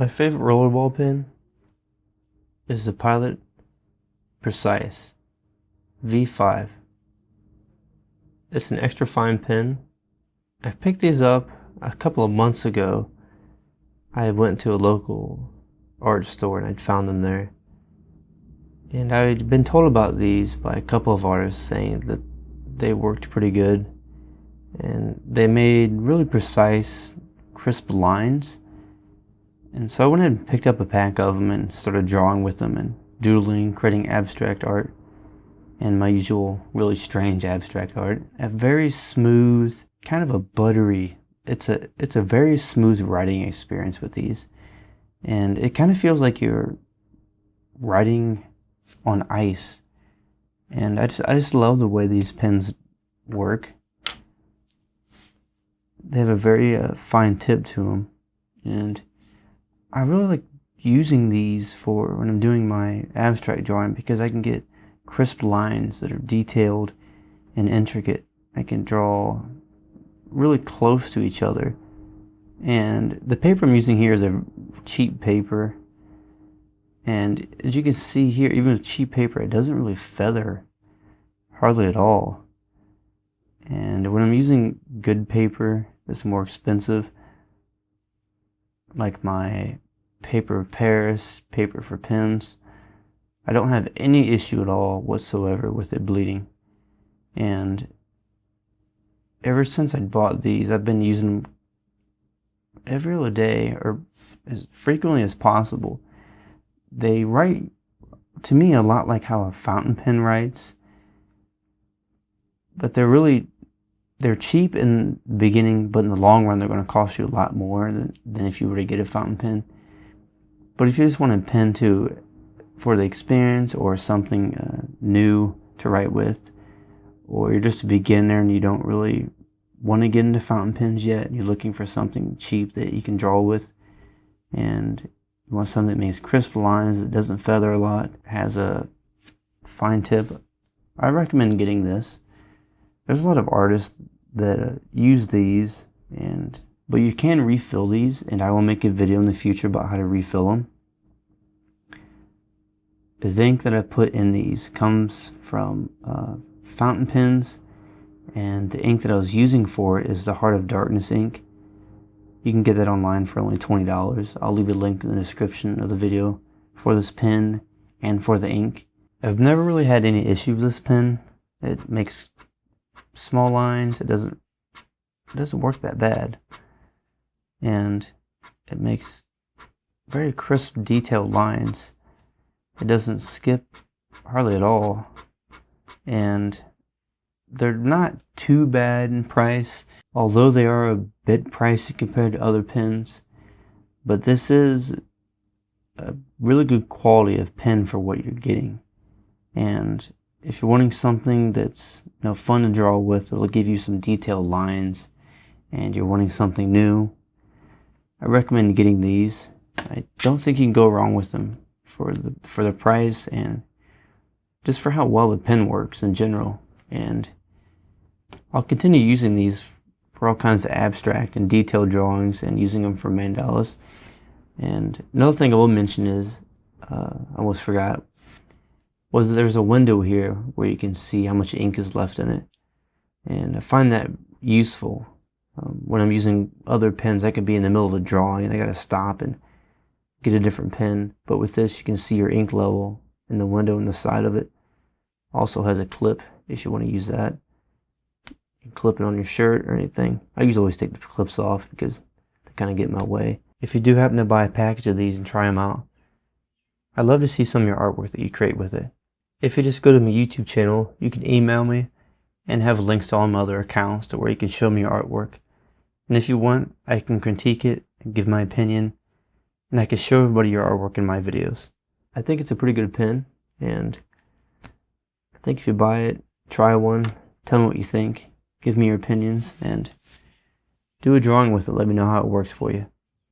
My favorite rollerball pen is the Pilot Precise V5. It's an extra fine pen. I picked these up a couple of months ago. I went to a local art store and I'd found them there. And I'd been told about these by a couple of artists saying that they worked pretty good. And they made really precise, crisp lines. And so I went ahead and picked up a pack of them and started drawing with them and doodling, creating abstract art, and my usual really strange abstract art. A very smooth, kind of a buttery, it's a very smooth writing experience with these. And it kind of feels like you're writing on ice. And I just love the way these pens work. They have a very fine tip to them. And I really like using these for when I'm doing my abstract drawing because I can get crisp lines that are detailed and intricate. I can draw really close to each other. And the paper I'm using here is a cheap paper. And as you can see here, even with cheap paper, it doesn't really feather hardly at all. And when I'm using good paper that's more expensive, like my paper of Paris, paper for pens, I don't have any issue at all whatsoever with it bleeding. And ever since I bought these, I've been using them every other day or as frequently as possible. They write to me a lot like how a fountain pen writes, but they're cheap in the beginning, but in the long run, they're going to cost you a lot more than if you were to get a fountain pen. But if you just want a pen for the experience or something new to write with, or you're just a beginner and you don't really want to get into fountain pens yet, you're looking for something cheap that you can draw with, and you want something that makes crisp lines, that doesn't feather a lot, has a fine tip, I recommend getting this. There's a lot of artists that use these, but you can refill these, and I will make a video in the future about how to refill them. The ink that I put in these comes from fountain pens, and the ink that I was using for it is the Heart of Darkness ink. You can get that online for only $20. I'll leave a link in the description of the video for this pen and for the ink. I've never really had any issue with this pen. It makes small lines. It doesn't work that bad, and it makes very crisp, detailed lines. It doesn't skip hardly at all, and they're not too bad in price, although they are a bit pricey compared to other pens. But this is a really good quality of pen for what you're getting. And if you're wanting something that's fun to draw with, it'll give you some detailed lines, and you're wanting something new, I recommend getting these. I don't think you can go wrong with them for the price and just for how well the pen works in general. And I'll continue using these for all kinds of abstract and detailed drawings and using them for mandalas. And another thing I will mention is, I almost forgot, was there's a window here where you can see how much ink is left in it. And I find that useful. When I'm using other pens, I could be in the middle of a drawing and I gotta stop and get a different pen. But with this, you can see your ink level in the window on the side of it. Also has a clip if you want to use that. You can clip it on your shirt or anything. I usually always take the clips off because they kind of get in my way. If you do happen to buy a package of these and try them out, I'd love to see some of your artwork that you create with it. If you just go to my YouTube channel, you can email me and have links to all my other accounts to where you can show me your artwork. And if you want, I can critique it and give my opinion, and I can show everybody your artwork in my videos. I think it's a pretty good pen, and I think if you buy it, try one, tell me what you think, give me your opinions, and do a drawing with it. Let me know how it works for you.